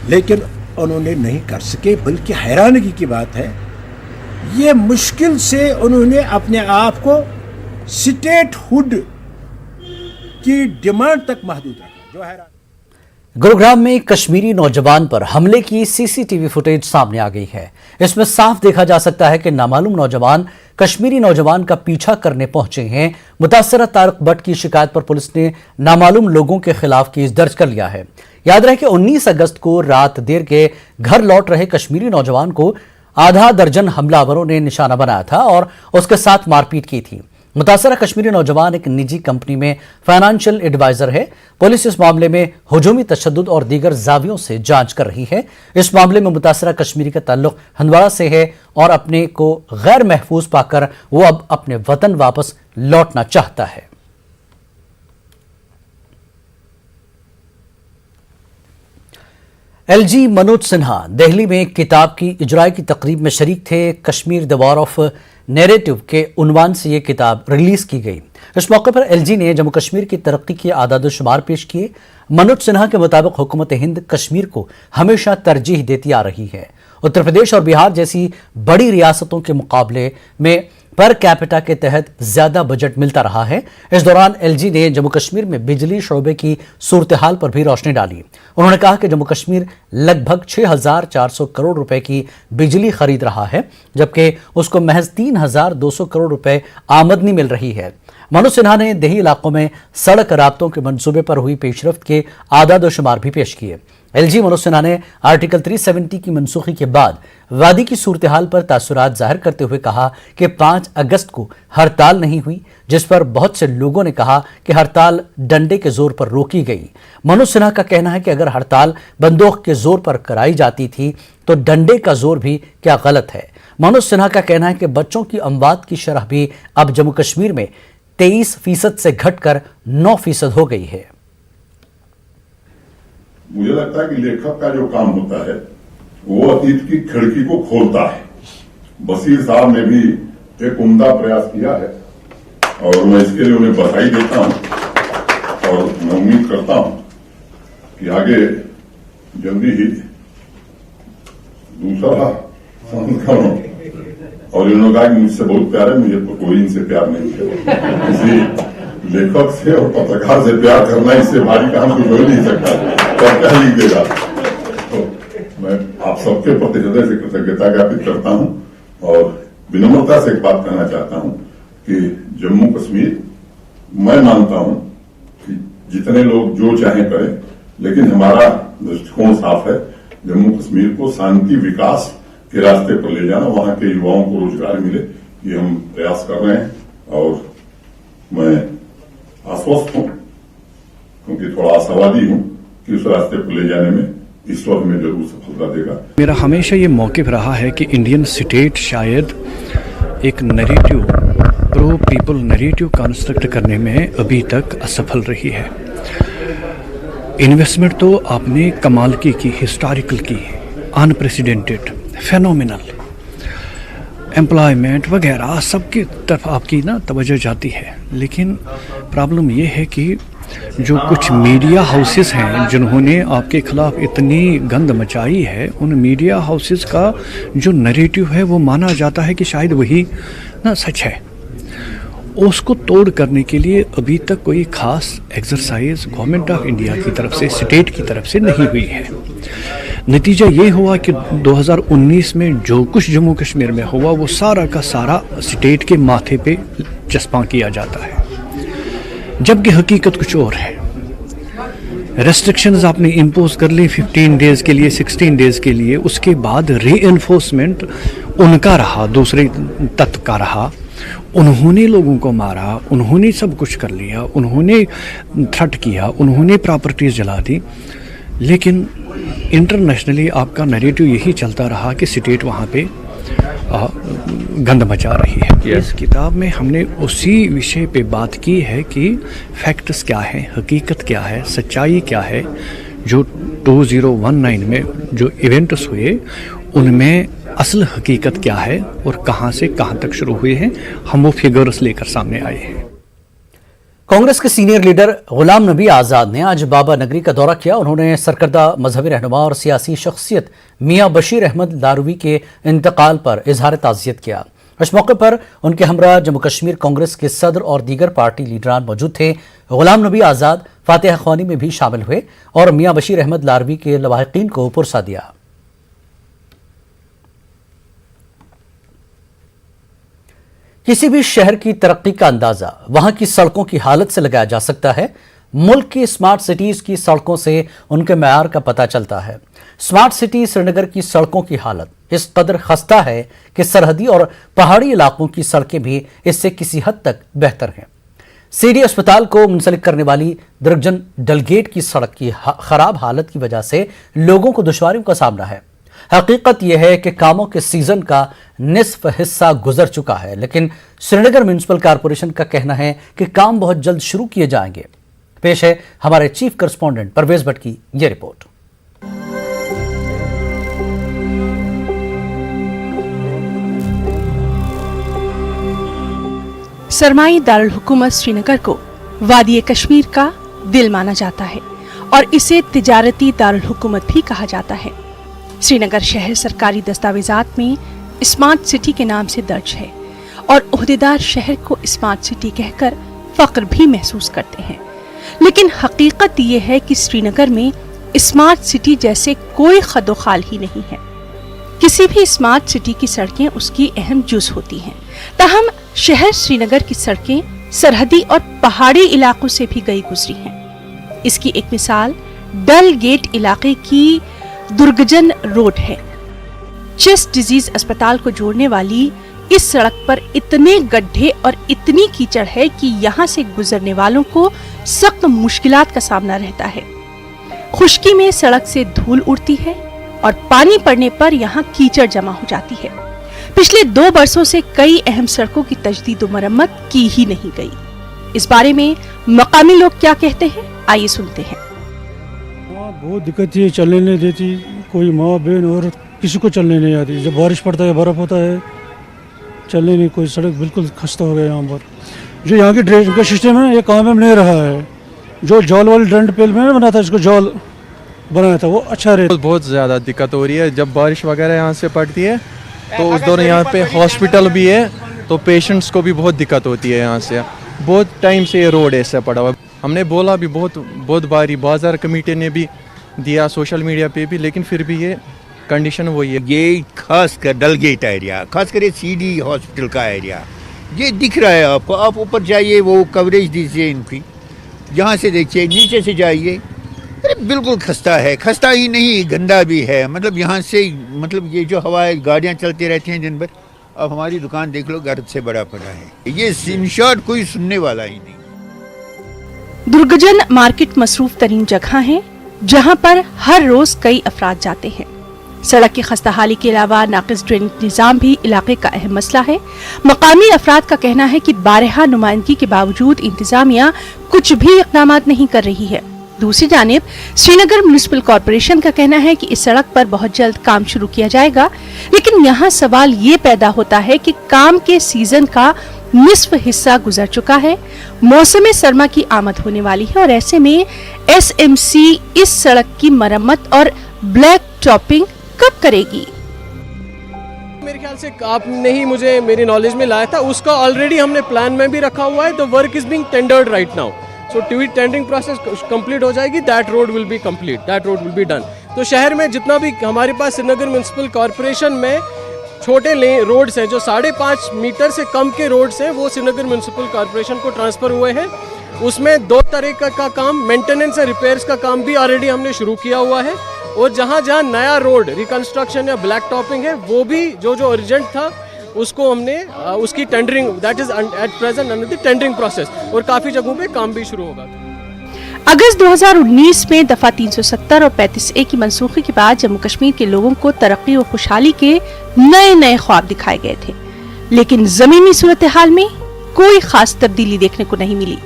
लेकिन उन्होंने नहीं कर सके। बल्कि हैरानगी की बात है, ये मुश्किल से उन्होंने अपने आप को स्टेट हुड की डिमांड तक महदूद रखा, जो हैरान। गुरुग्राम में कश्मीरी नौजवान पर हमले की सीसीटीवी फुटेज सामने आ गई है। इसमें साफ देखा जा सकता है कि नामालूम नौजवान कश्मीरी नौजवान का पीछा करने पहुंचे हैं। मुतासरा तारिक भट्ट की शिकायत पर पुलिस ने नामालूम लोगों के खिलाफ केस दर्ज कर लिया है। याद रहे कि 19 अगस्त को रात देर के घर लौट रहे कश्मीरी नौजवान को आधा दर्जन हमलावरों ने निशाना बनाया था और उसके साथ मारपीट की थी। मुतासरा कश्मीरी नौजवान एक निजी कंपनी में फाइनेंशियल एडवाइजर है। पुलिस इस मामले में हुजूमी तशद्दुद और दीगर जावियों से जांच कर रही है। इस मामले में मुतासरा कश्मीरी का ताल्लुक हंदवाड़ा से है और अपने को गैर महफूज पाकर वो अब अपने वतन वापस लौटना चाहता है। एलजी मनोज सिन्हा दिल्ली में एक किताब की इजराई की तकरीब में शरीक थे। Kashmir the war of narrative के उन्वान से ये किताब रिलीज की गई। इस मौके पर एलजी ने जम्मू कश्मीर की तरक्की के आदाद-ओ-शुमार पेश किए। मनोज सिन्हा के मुताबिक हुकूमत हिंद कश्मीर को हमेशा तरजीह देती आ रही है। उत्तर प्रदेश और बिहार जैसी बड़ी रियासतों के मुकाबले में पर कैपिटा के तहत ज्यादा बजट मिलता रहा है। इस दौरान एलजी ने जम्मू कश्मीर में बिजली शोबे की सूरत हाल पर भी रोशनी डाली। उन्होंने कहा कि जम्मू कश्मीर लगभग 6,400 करोड़ रुपए की बिजली खरीद रहा है, जबकि उसको महज 3,200 करोड़ रुपए आमदनी मिल रही है। मनोज सिन्हा ने देही इलाकों में सड़क राब्तों के मंसूबे पर हुई पेशरफ्त के आदाद-ओ-शुमार भी पेश किए। एलजी मनोज सिन्हा ने आर्टिकल 370 की मनसूखी के बाद वादी की सूरत हाल पर तासुरात जाहिर करते हुए कहा कि 5 अगस्त को हड़ताल नहीं हुई, जिस पर बहुत से लोगों ने कहा कि हड़ताल डंडे के जोर पर रोकी गई। मनोज सिन्हा का कहना है कि अगर हड़ताल बंदूक के जोर पर कराई जाती थी तो डंडे का जोर भी क्या गलत है। मनोज सिन्हा का कहना है कि बच्चों की अमवात की शरह भी अब जम्मू कश्मीर में 23% से घटकर 9% हो गई है। मुझे लगता है कि लेखक का जो काम होता है वो अतीत की खिड़की को खोलता है। बशीर साहब ने भी एक उम्दा प्रयास किया है और मैं इसके लिए उन्हें बधाई देता हूं और मैं उम्मीद करता हूं कि आगे जल्दी ही दूसरा संस्करण। और इन्होंने कहा कि मुझसे बहुत प्यार है, मुझे तो कोई इनसे प्यार नहीं है। किसी लेखक से और पत्रकार से प्यार करना इससे भारी काम कुछ हो नहीं सकता, तो क्या लिख देगा। तो मैं आप सबके प्रति हृदय से कृतज्ञता ज्ञापित करता हूं और विनम्रता से एक बात कहना चाहता हूं कि जम्मू कश्मीर, मैं मानता हूं कि जितने लोग जो चाहें करें, लेकिन हमारा दृष्टिकोण साफ है। जम्मू कश्मीर को शांति विकास के रास्ते पर ले जाना, वहां के युवाओं को रोजगार मिले, ये हम प्रयास कर रहे हैं और मैं आश्वस्त हूं, क्योंकि थोड़ा आशावादी हूं कि उस रास्ते पर ले जाने में ईश्वर हमें जरूर सफलता देगा। मेरा हमेशा ये मौक़िफ़ रहा है कि इंडियन स्टेट शायद एक narrative, pro people narrative construct करने में अभी तक असफल रही है। इन्वेस्टमेंट तो आपने कमाल की हिस्टोरिकल की, अनप्रेसिडेंटेड, फेनोमिनल, एम्प्लॉयमेंट वगैरह सबकी तरफ आपकी तवज्जो जाती है। लेकिन प्रॉब्लम ये है कि जो कुछ मीडिया हाउसेस हैं जिन्होंने आपके खिलाफ इतनी गंद मचाई है, उन मीडिया हाउसेस का जो नैरेटिव है वो माना जाता है कि शायद वही सच है। उसको तोड़ करने के लिए अभी तक कोई खास एक्सरसाइज गवर्नमेंट ऑफ इंडिया की तरफ से, स्टेट की तरफ से नहीं हुई है। नतीजा ये हुआ कि 2019 में जो कुछ जम्मू कश्मीर में हुआ वो सारा का सारा स्टेट के माथे पे चस्पा किया जाता है, जबकि हकीकत कुछ और है। रेस्ट्रिक्शंस आपने इम्पोज कर ली 15 डेज़ के लिए, 16 डेज़ के लिए, उसके बाद रीएनफोर्समेंट उनका रहा, दूसरे तत्व का रहा। उन्होंने लोगों को मारा, उन्होंने सब कुछ कर लिया, उन्होंने थ्रेट किया, उन्होंने प्रॉपर्टीज जला दी। लेकिन इंटरनेशनली आपका नैरेटिव यही चलता रहा कि स्टेट वहाँ पे गंद मचा रही है। इस किताब में हमने उसी विषय पे बात की है कि फैक्ट्स क्या है, हकीकत क्या है, सच्चाई क्या है। जो 2019 में जो इवेंट्स हुए उनमें असल हकीकत क्या है और कहाँ से कहाँ तक शुरू हुए हैं, हम वो फिगर्स लेकर सामने आए हैं। कांग्रेस के सीनियर लीडर गुलाम नबी आज़ाद ने आज बाबा नगरी का दौरा किया। उन्होंने सरकर्दा मजहबी रहनुमा और सियासी शख्सियत मियाँ बशीर अहमद लारवी के इंतकाल पर इजहार ताज़ियत किया। इस मौके पर उनके हमरा जम्मू कश्मीर कांग्रेस के सदर और दीगर पार्टी लीडरान मौजूद थे। गुलाम नबी आज़ाद फातिहा ख्वानी में भी शामिल हुए और मियाँ बशीर अहमद लारवी के लवाहिकीन को पुरसा दिया। किसी भी शहर की तरक्की का अंदाजा वहां की सड़कों की हालत से लगाया जा सकता है। मुल्क की स्मार्ट सिटीज की सड़कों से उनके मैयार का पता चलता है। स्मार्ट सिटी श्रीनगर की सड़कों की हालत इस कदर खस्ता है कि सरहदी और पहाड़ी इलाकों की सड़कें भी इससे किसी हद तक बेहतर हैं। सीडी अस्पताल को मुंसलिक करने वाली दरगजन डलगेट की सड़क की खराब हालत की वजह से लोगों को दुश्वारियों का सामना है। हकीकत यह है कि कामों के सीजन का निस्फ हिस्सा गुजर चुका है, लेकिन श्रीनगर म्युनिसिपल कॉरपोरेशन का कहना है कि काम बहुत जल्द शुरू किए जाएंगे। पेश है हमारे चीफ करस्पॉन्डेंट परवेज भट्ट की यह रिपोर्ट। सरमाई दारुल हुकूमत श्रीनगर को वादी कश्मीर का दिल माना जाता है और इसे तिजारती दारुल हुकूमत भी कहा जाता है। श्रीनगर शहर सरकारी दस्तावेजात में स्मार्ट सिटी के नाम से दर्ज है और ओहदेदार शहर को स्मार्ट सिटी कहकर फख्र भी महसूस करते हैं। लेकिन हकीकत ये है कि श्रीनगर में स्मार्ट सिटी जैसे कोई खदोखाल ही नहीं है। किसी भी स्मार्ट सिटी की सड़कें उसकी अहम जुज़ होती हैं। ताहम शहर श्रीनगर की सड़कें सरहदी और पहाड़ी इलाकों से भी गई गुजरी हैं। इसकी एक मिसाल डल गेट इलाके की दुर्गजन रोड है। चेस्ट डिजीज अस्पताल को जोड़ने वाली इस सड़क पर इतने गड्ढे और इतनी कीचड़ है कि यहाँ से गुजरने वालों को सख्त मुश्किलात का सामना रहता है। खुश्की में सड़क से धूल उड़ती है और पानी पड़ने पर यहाँ कीचड़ जमा हो जाती है। पिछले 2 बरसों से कई अहम सड़कों की तजदीद और मरम्मत की ही नहीं गई। इस बारे में मकामी लोग क्या कहते हैं, आइए सुनते हैं। बहुत दिक्कत है, चलने नहीं देती, कोई माँ बहन और किसी को चलने नहीं आती। जब बारिश पड़ता है, बर्फ होता है, चलने नहीं, कोई सड़क बिल्कुल खस्ता हो गया यहाँ पर। जो यहाँ की ड्रेनेज का सिस्टम है ये काम में नहीं रहा है। जो जॉल वाली ड्रेन पेल में बना था, इसको जॉल बनाया था, वो अच्छा रहे। बहुत ज़्यादा दिक्कत हो रही है। जब बारिश वगैरह यहाँ से पड़ती है तो उस दौरान यहाँ पे हॉस्पिटल भी है, तो पेशेंट्स को भी बहुत दिक्कत होती है। यहाँ से बहुत टाइम से ये रोड ऐसा पड़ा हुआ। हमने बोला भी बहुत बारी, बाजार कमेटी ने भी दिया, सोशल मीडिया पे भी, लेकिन फिर भी ये कंडीशन वही है। ये खास कर डलगेट एरिया, खास कर सीडी हॉस्पिटल का एरिया, ये दिख रहा है आपको। आप ऊपर जाइए, वो कवरेज दीजिए इनकी, यहाँ से देखिए, नीचे से जाइए, अरे बिल्कुल खस्ता है। खस्ता ही नहीं, गंदा भी है। मतलब यहाँ से, मतलब ये जो हवा है, गाड़ियाँ चलती रहती हैं दिन भर। अब हमारी दुकान देख लो, घर से बड़ा पड़ा है। ये इन शॉर्ट कोई सुनने वाला ही नहीं। दुर्गजन मार्केट मसरूफ तरीन जगह है जहां पर हर रोज कई अफराद जाते हैं। सड़क की खस्ताहाली के अलावा नाकिस ड्रेनेज निज़ाम भी इलाके का अहम मसला है। मकामी अफराद का कहना है कि बारहा नुमाइंदगी के बावजूद इंतजामिया कुछ भी इक़दाम नहीं कर रही है। दूसरी जानिब श्रीनगर म्युनिसिपल कॉरपोरेशन का कहना है कि इस सड़क पर बहुत जल्द काम शुरू किया जाएगा। लेकिन यहाँ सवाल ये पैदा होता है कि काम के सीजन का निस्फ हिस्सा गुजर चुका है, मौसम सरमा की आमद होने वाली है और ऐसे में एसएमसी इस सड़क की मरम्मत और ब्लैक टॉपिंग कब करेगी? मेरे ख्याल से आपने ही मुझे मेरी नॉलेज में लाया था, उसका ऑलरेडी हमने प्लान में भी रखा हुआ है। The work is being tendered right now, so tendering process complete हो जाएगी, that road will be complete, that road will be done. तो शहर में जितना भी हमारे पास श्रीनगर म्युनिसिपल कॉरपोरेशन में छोटे रोड्स हैं, जो 5.5 मीटर से कम के रोड्स हैं, वो श्रीनगर म्युनिसिपल कॉरपोरेशन को ट्रांसफ़र हुए हैं। उसमें 2 तरह का काम, मेंटेनेंस और रिपेयर्स का काम भी ऑलरेडी हमने शुरू किया हुआ है। और जहाँ जहाँ नया रोड रिकंस्ट्रक्शन या ब्लैक टॉपिंग है, वो भी जो अर्जेंट था उसको हमने उसकी tendering, that is at present under the tendering process, और काफ़ी जगहों पे काम भी शुरू होगा। अगस्त 2019 में दफा 370 और 35A की मनसूखी के बाद जम्मू कश्मीर के लोगों को तरक्की और खुशहाली के नए नए ख्वाब दिखाए गए थे, लेकिन जमीनी सूरत हाल में कोई खास तब्दीली देखने को नहीं मिली।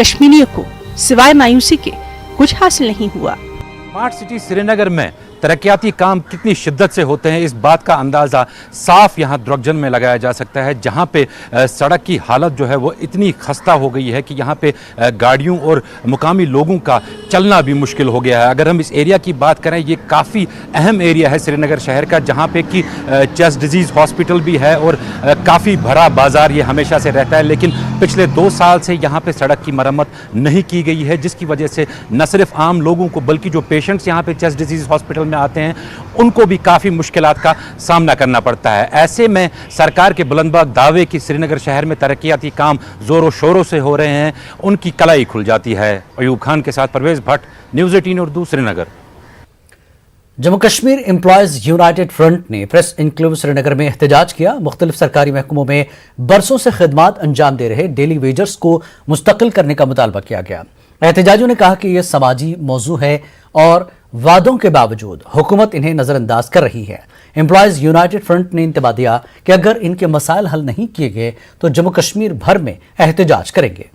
कश्मीरियों को सिवाय मायूसी के कुछ हासिल नहीं हुआ। स्मार्ट सिटी श्रीनगर में तरक्याती काम कितनी शिद्दत से होते हैं, इस बात का अंदाज़ा साफ यहाँ द्रगजन में लगाया जा सकता है, जहाँ पे सड़क की हालत जो है वो इतनी खस्ता हो गई है कि यहाँ पे गाड़ियों और मुकामी लोगों का चलना भी मुश्किल हो गया है। अगर हम इस एरिया की बात करें, ये काफ़ी अहम एरिया है श्रीनगर शहर का, जहाँ पे कि चेस्ट डिजीज़ हॉस्पिटल भी है और काफ़ी भरा बाज़ार ये हमेशा से रहता है, लेकिन पिछले 2 साल से यहाँ पे सड़क की मरम्मत नहीं की गई है, जिसकी वजह से न सिर्फ आम लोगों को बल्कि जो पेशेंट्स यहाँ पे चेस्ट डिजीज़ हॉस्पिटल में आते हैं उनको भी काफ़ी मुश्किलात का सामना करना पड़ता है। ऐसे में सरकार के बुलंदबाग दावे कि श्रीनगर शहर में तरक्याती काम ज़ोरों शोरों से हो रहे हैं, उनकी कलाई खुल जाती है। अयूब खान के साथ Parvez Bhatt, news 18 Urdu, Srinagar. Jammu Kashmir employees united front ने प्रेस इनक्लेव श्रीनगर में एहतजाज किया। मुख्तलिफ सरकारी महकमों में बरसों से खिदमात अंजाम दे रहे डेली वेजर्स को मुस्तकिल करने का मुतालबा किया गया। एहतजाजियों ने कहा कि यह समाजी मौजू है और वादों के बावजूद हुकूमत इन्हें नजरअंदाज कर रही है। एम्प्लॉयज़ यूनाइटेड फ्रंट ने इंतबा दिया कि अगर इनके मसाइल हल नहीं किए गए तो जम्मू कश्मीर भर में एहतजाज करेंगे।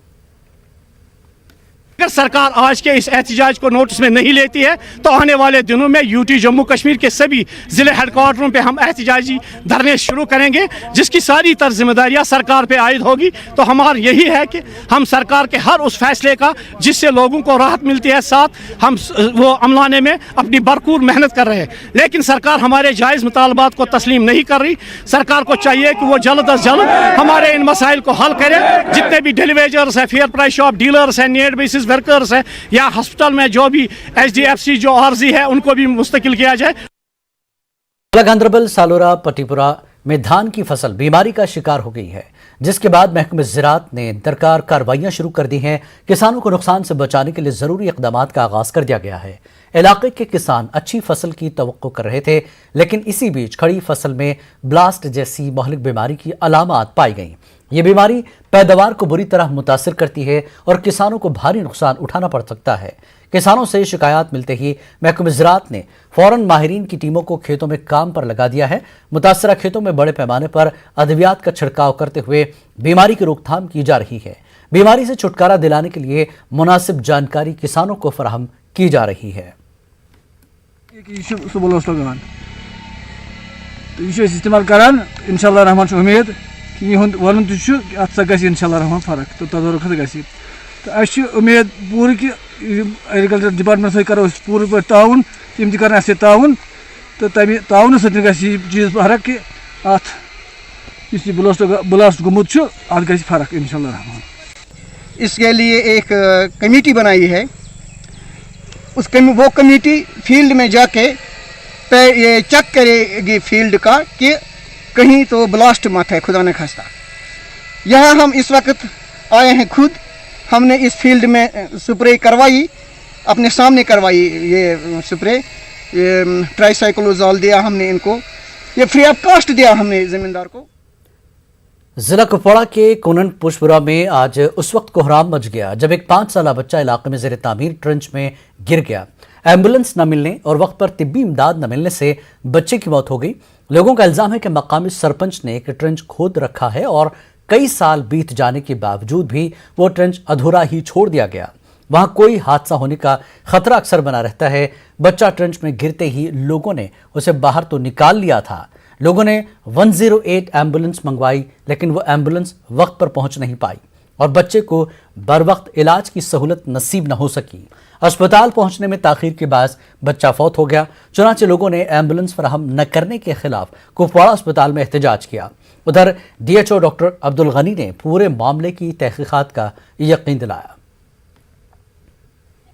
अगर सरकार आज के इस एहतजाज को नोटिस में नहीं लेती है तो आने वाले दिनों में यूटी जम्मू कश्मीर के सभी ज़िले हेडक्वार्टरों पे हम एहतजाजी धरने शुरू करेंगे, जिसकी सारी तर जिम्मेदारियां सरकार पे आयद होगी। तो हमारा यही है कि हम सरकार के हर उस फैसले का जिससे लोगों को राहत मिलती है साथ हम वो अमलाने में अपनी भरपूर मेहनत कर रहे हैं, लेकिन सरकार हमारे जायज़ मुतालबात को तस्लीम नहीं कर रही। सरकार को चाहिए कि वो जल्द अज जल्द हमारे इन मसाइल को हल करे। जितने भी डेलीवेजर्स हैं, फेयर प्राइस शॉप डीलर्स हैं, नीड बेसिस वर्कर्स है या हॉस्पिटल में जो भी HDFC जो आर्जी है उनको भी मुस्तकिल किया जाए। गांधरबल सालोरा पटीपुरा में धान की फसल बीमारी का शिकार हो गई है, जिसके बाद महकमे ज़राअत ने दरकार कार्रवाइयां शुरू कर दी हैं। किसानों को नुकसान से बचाने के लिए जरूरी इक़दामात का आगाज कर दिया गया है। इलाके के किसान अच्छी फसल की तवक्को कर रहे थे, लेकिन इसी बीच खड़ी फसल में ब्लास्ट जैसी महलिक बीमारी की अलामात पाई गईं। ये बीमारी पैदावार को बुरी तरह मुतासिर करती है और किसानों को भारी नुकसान उठाना पड़ सकता है। किसानों से शिकायत मिलते ही महकमे ज़राअत ने फौरन माहिरीन की टीमों को खेतों में काम पर लगा दिया है। मुतासरा खेतों में बड़े पैमाने पर अद्वियात का छिड़काव करते हुए बीमारी की रोकथाम की जा रही है। बीमारी से छुटकारा दिलाने के लिए मुनासिब जानकारी किसानों को फराहम की जा रही है। इस्तेमाल करान इंशाल्लाह रहमान उम्मीद कि वन इंशाल्लाह रहमान फर्क तो तदरुक तो अच्छी उम्मीद पूरी कि एग्रीकल्चर डिपार्टमेंट सहित करो पूरे पे ताउन तम त ताउन तो तमें ताउन सत चीज़ फर्क कि अत ब्लास्ट गुमुत अत ग फर्क इंशाल्लाह रहमान। इसके लिए एक कमेटी बनाई है, वो कमेटी फील्ड में जाके ये चेक करेगी फील्ड का कि कहीं तो ब्लास्ट मत है, खुदा न खास्ता। यहाँ हम इस वक्त आए हैं खुद, हमने इस फील्ड में स्प्रे करवाई, अपने सामने करवाई ये स्प्रे, ये ट्राईसाइक्लोजॉल दिया हमने इनको, ये फ्री ऑफ कॉस्ट दिया हमने ज़मींदार को। जिला कुपवाड़ा के कोनन पुष्पपुरा में आज उस वक्त कोहराम मच गया जब एक 5 साला बच्चा इलाके में ज़ेरे तामीर ट्रेंच में गिर गया। एम्बुलेंस न मिलने और वक्त पर तिब्बी इमदाद न मिलने से बच्चे की मौत हो गई। लोगों का इल्जाम है कि मकामी सरपंच ने एक ट्रेंच खोद रखा है और कई साल बीत जाने के बावजूद भी वो ट्रेंच अधूरा ही छोड़ दिया गया। वहां कोई हादसा होने का खतरा अक्सर बना रहता है। बच्चा ट्रेंच में गिरते ही लोगों ने उसे बाहर तो निकाल लिया था। लोगों ने 108 एम्बुलेंस मंगवाई, लेकिन वो एम्बुलेंस वक्त पर पहुंच नहीं पाई और बच्चे को बर वक्त इलाज की सहूलत नसीब न हो सकी। अस्पताल पहुंचने में ताखीर के बाद बच्चा फौत हो गया। चुनांचे लोगों ने एम्बुलेंस फराहम न करने के खिलाफ कुपवाड़ा अस्पताल में एहतजाज किया। उधर DHO डॉक्टर अब्दुल गनी ने पूरे मामले की तहकीकात का यकीन दिलाया।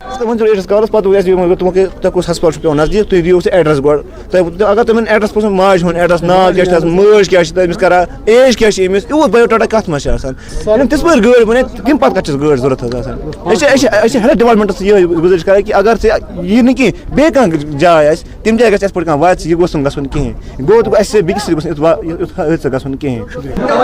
ایڈریس کالس پتہ تمو کس ہسپتال پہ نزدیک تھی دیو ایڈریس گوڑ اگر تمہیں ایڈریس پہ ماج ہن ایڈریس ناو کیا ماج کیا تمس کران ایج کیا امس یوت بایو ڈاٹا کت مز تس پہ گاڑی بنے تم پتہ کت گاڑی ضرورت ہیلتھ ڈپارٹمنٹس یہ گزارش کران کہ اگر یہ نا کہ بیٚیہِ کانٛہہ جاے آسہِ تم جایہِ گژھِ اَسہِ پٲٹھۍ کانٛہہ واتہِ یہ گوٚژھ نہٕ گژھُن کِہیٖنۍ گوٚو تہٕ اَسہِ بیٚکِس سۭتۍ گوٚژھ نہٕ یُتھ حٲدثہٕ گژھُن کِہیٖنۍ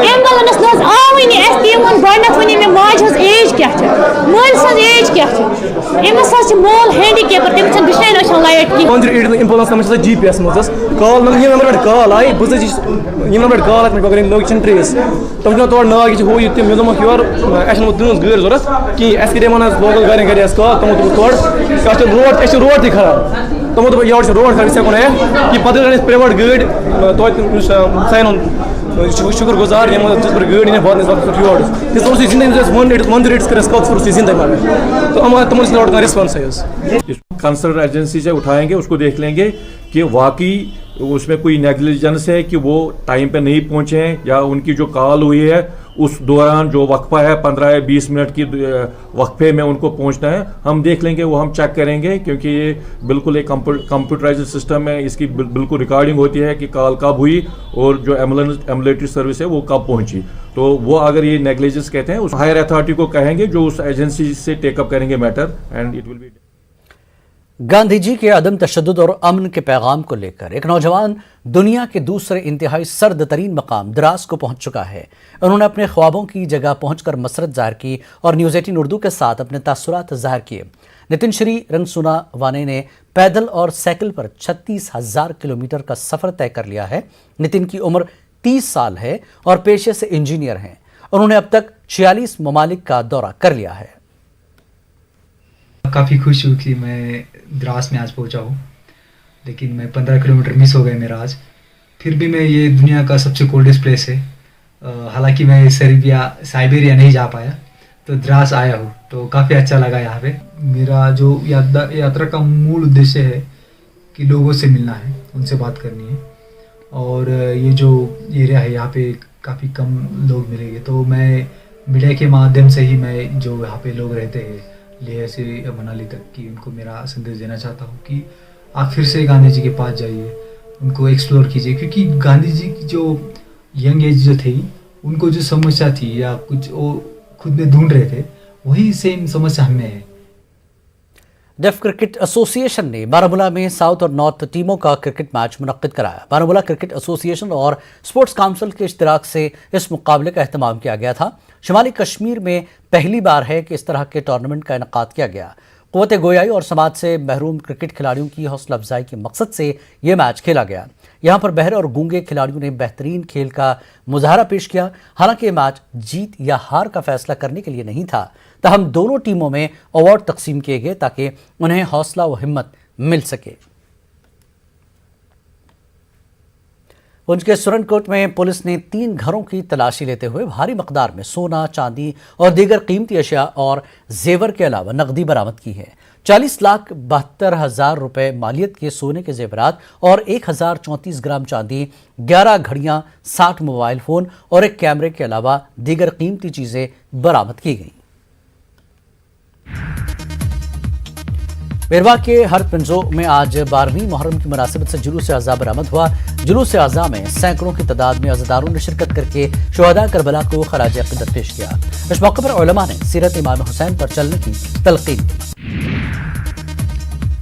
ایمبولینس نہ آوٕے اَسہِ تہِ ووٚن گۄڈنیٚتھ ووٚنے مےٚ ماجہِ ہٕنٛز ایج کیٛاہ چھِ مٲلۍ سٕنٛز ایج کیٛاہ چھِ أمِس حظ چھِ مول ہینڈِکیپر تٔمِس چھَنہٕ بِچارِ آسان لایٹ کِہیٖنۍ ایمبولینس نمبر جی پی ایس منٛز کال مطلب ییٚمہِ نمبر پٮ۪ٹھ کال آیہِ بہٕ ژٕجِس ییٚمہِ نمبر پٮ۪ٹھ کال آیہِ مےٚ گوٚو لوکیشن ٹریس تِم چھِ تورٕ ناو یہِ چھِ ہُہ یہِ تہِ مےٚ دوٚپمَکھ یورٕ اَسہِ چھَنہٕ تٕہٕنٛز گٲڑۍ ضوٚرَتھ کِہیٖنۍ اَسہِ کَرے وَنان لوکل گاڑٮ۪ن کَرے اَسہِ کال تِمو دوٚپُکھ تورٕ اَسہِ چھِ روڈ تہِ خراب تِمو دوٚپ یورٕ چھِ روڈ خراب أسۍ ہٮ۪کو نہٕ یِتھ کہِ پَتہٕ أسۍ پرٛیویٹ گٲڑۍ توتہِ یُس سانہِ ہُنٛد شُکر گُزار یِمو تِژ پھِر گٲڑۍ أنۍ واتنٲوۍ أسۍ یور تِژ پھِر اوس یہِ زِندٕ أمِس ون ریٹس کٔر اَسہِ کال ژٕ اوس یہِ زِندٕ مگر تہٕ تِمن ٲسۍ نہٕ کانٛہہ رٮ۪سپانسٕے حظ کنسرن ایجنسی سے اٹھائیں گے اس کو دیکھ لیں گے کہ واقعی اس میں کوئی نیگلیجنس ہے کہ وہ ٹائم پہ نہیں پہنچے ہیں یا ان کی جو کال ہوئی ہے اس دوران جو وقفہ ہے 15 یا 20 منٹ کی وقفے میں ان کو پہنچنا ہے ہم دیکھ لیں گے وہ ہم چیک کریں گے کیونکہ یہ بالکل ایک کمپیوٹرائزڈ سسٹم ہے اس کی بالکل ریکارڈنگ ہوتی ہے کہ کال کب ہوئی اور جو ایمبولیٹری سروس ہے وہ کب پہنچی تو وہ اگر یہ نیگلیجنس کہتے ہیں اس ہائر اتھارٹی کو کہیں گے جو اس ایجنسی سے ٹیک اپ کریں گے matter and it will be Gandhi ji کے عدم تشدد اور امن کے پیغام کو لے کر ایک نوجوان دنیا کے دوسرے انتہائی سرد ترین مقام دراز کو پہنچ چکا ہے. انہوں نے اپنے خوابوں کی جگہ پہنچ کر مسرت ظاہر کی اور نیوز 18 اردو کے ساتھ اپنے تاثرات ظاہر کیے. نتن شری رنگسونا وانے نے پیدل اور سائیکل پر 36,000 کلومیٹر کا سفر طے کر لیا ہے. نتن کی عمر 30 سال ہے اور پیشے سے انجینئر ہیں. انہوں نے اب تک 46 ممالک کا دورہ کر لیا ہے. کافی خوش ہوں کہ میں دراز میں آج پہنچا ہوں لیکن میں 15 کلومیٹر مس ہو گئے میرا آج. پھر بھی میں یہ دنیا کا سب سے کولڈسٹ پلیس ہے. حالانکہ میں سائبیریا نہیں جا پایا تو دراز آیا ہوں تو کافی اچھا لگا یہاں پہ. میرا جو یاترا کا مول ادیشیہ ہے کہ لوگوں سے ملنا ہے, ان سے بات کرنی ہے. اور یہ جو ایریا ہے یہاں پہ کافی کم لوگ ملیں گے تو میں میڈیا کے مادھیم سے ہی میں جو یہاں پہ لوگ رہتے ہیں لیہ سے منالی تک کی ان کو میرا سندیش دینا چاہتا ہوں کہ آپ پھر سے گاندھی جی کے پاس جائیے, ان کو ایکسپلور کیجیے. کیونکہ گاندھی جی کی جو ینگ ایج جو تھی ان کو جو سمسیا تھی یا کچھ وہ خود میں ڈھونڈ رہے تھے وہی سیم سمسیا ہمیں ہے. ڈیف کرکٹ ایسوسی ایشن نے بارہمولہ میں ساؤتھ اور نارتھ ٹیموں کا کرکٹ میچ منعقد کرایا. بارہمولہ کرکٹ ایسوسی ایشن اور اسپورٹس کونسل کے اشتراک سے اس مقابلے کا اہتمام کیا گیا تھا. شمالی کشمیر میں پہلی بار ہے کہ اس طرح کے ٹورنامنٹ کا انعقاد کیا گیا. قوت گویائی اور سماج سے محروم کرکٹ کھلاڑیوں کی حوصلہ افزائی کے مقصد سے یہ میچ کھیلا گیا. یہاں پر بہرے اور گونگے کھلاڑیوں نے بہترین کھیل کا مظاہرہ پیش کیا. حالانکہ یہ میچ جیت یا ہار کا فیصلہ کرنے کے لیے نہیں تھا, تاہم دونوں ٹیموں میں ایوارڈ تقسیم کیے گئے تاکہ انہیں حوصلہ و ہمت مل سکے. پنچ کے سورن کوٹ میں پولیس نے 3 گھروں کی تلاشی لیتے ہوئے بھاری مقدار میں سونا, چاندی اور دیگر قیمتی اشیاء اور زیور کے علاوہ نقدی برآمد کی ہے. 40,72,000 روپے مالیت کے سونے کے زیورات اور 1,034 گرام چاندی, 11 گھڑیاں, 60 موبائل فون اور ایک کیمرے کے علاوہ دیگر قیمتی چیزیں برآمد کی گئیں. بیروا کے ہر پنزو میں آج 12ویں محرم کی مناسبت سے جلوس اعزا برآمد ہوا. جلوس اعزا میں سینکڑوں کی تعداد میں عزاداروں نے شرکت کر کے شہداء کربلا کو خراج عقیدت پیش کیا. اس موقع پر علماء نے سیرت امام حسین پر چلنے کی تلقین کی.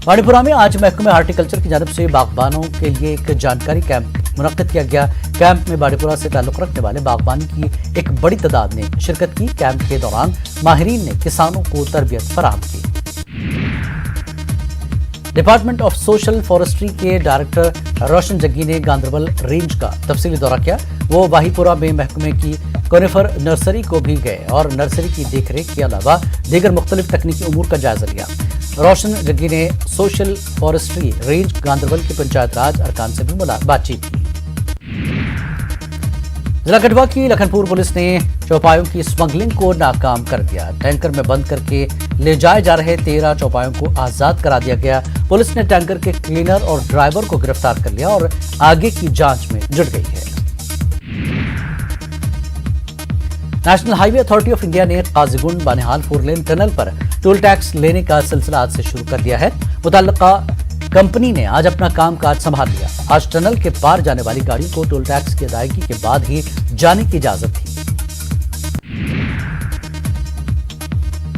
باڑی پورہ میں آج محکمہ ہارٹیکلچر کی جانب سے باغبانوں کے لیے ایک جانکاری کیمپ منعقد کیا گیا. کیمپ میں باڑی پورہ سے تعلق رکھنے والے باغبانی کی ایک بڑی تعداد نے شرکت کی. کیمپ کے دوران ماہرین نے کسانوں کو تربیت فراہم کی. ڈپارٹمنٹ آف سوشل فارسٹری کے ڈائریکٹر روشن جگی نے گاندربل رینج کا تفصیلی دورہ کیا. وہ واہی پورہ میں محکمے کی کونیفر نرسری کو بھی گئے اور نرسری کی دیکھ ریکھ کے علاوہ دیگر مختلف تکنیکی امور کا جائزہ لیا. روشن جگی نے سوشل فارسٹری رینج گاندربل کے پنچایت راج ارکان سے بھی بات چیت کی. ضلع کٹھوعہ کی لکھن پور پولیس نے چوپایوں کی اسمگلنگ کو ناکام کر دیا. ٹینکر میں بند کر کے لے جائے جا رہے 13 چوپایوں کو آزاد کرا دیا گیا. پولیس نے ٹینکر کے کلینر اور ڈرائیور کو گرفتار کر لیا اور آگے کی جانچ میں جٹ گئی ہے. National highway authority of India ने काजीगुंड बानिहाल 4 लेन टनल पर टोल टैक्स लेने का सिलसिला आज से शुरू कर दिया है। मुतल्लिका कंपनी ने आज अपना कामकाज संभाल लिया। आज टनल के पार जाने वाली गाड़ियों को टोल टैक्स की अदायगी के बाद ही जाने की इजाजत थी।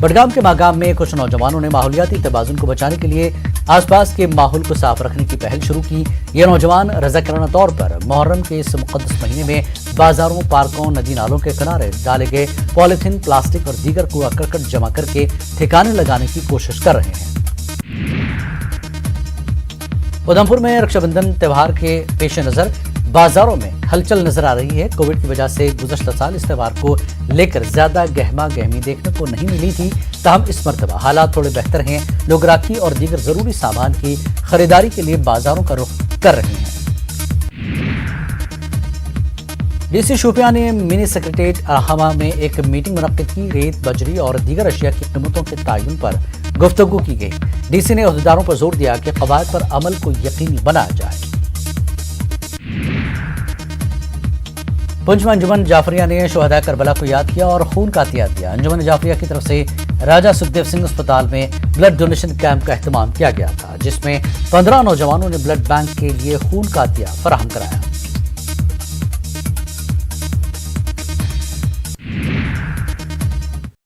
बडगाम के मागाम में कुछ नौजवानों ने माहौलियाती तवाज़ुन को बचाने के लिए आसपास के माहौल को साफ रखने की पहल शुरू की। ये नौजवान रज़ाकाराना तौर पर मुहर्रम के इस मुक़द्दस महीने में बाजारों, पार्कों, नदी नालों के किनारे डाले गए पॉलीथीन, प्लास्टिक और दीगर कूड़ा करकट जमा करके ठिकाने लगाने की कोशिश कर रहे हैं। उधमपुर में रक्षाबंधन त्यौहार के पेश नजर बाजारों में हलचल नजर आ रही है। कोविड की वजह से गुज़श्ता साल इस त्यौहार को लेकर ज्यादा गहमा गहमी देखने को नहीं मिली थी, ताहम इस मरतबा हालात थोड़े बेहतर हैं। लोग राखी और दीगर जरूरी सामान की खरीदारी के लिए बाजारों का रुख कर रहे हैं। डीसी शोपियां ने मिनी सेक्रेटेरिएट अहमा में एक मीटिंग मुनक्किद की। रेत, बजरी और दीगर अशिया की कीमतों के तयन पर गुफ्तगू की गई। डीसी ने अहदेदारों पर जोर दिया कि कवायद पर अमल को यकीनी बनाया जाए। पुंछ में अंजुमन जाफरिया ने शोहदा करबला को याद किया और खून का अतिया दिया। अंजुमन जाफरिया की तरफ से राजा सुखदेव सिंह अस्पताल में ब्लड डोनेशन कैंप का एहतमाम किया गया था, जिसमें 15 नौजवानों ने ब्लड बैंक के लिए खून का अतिया फराहम कराया।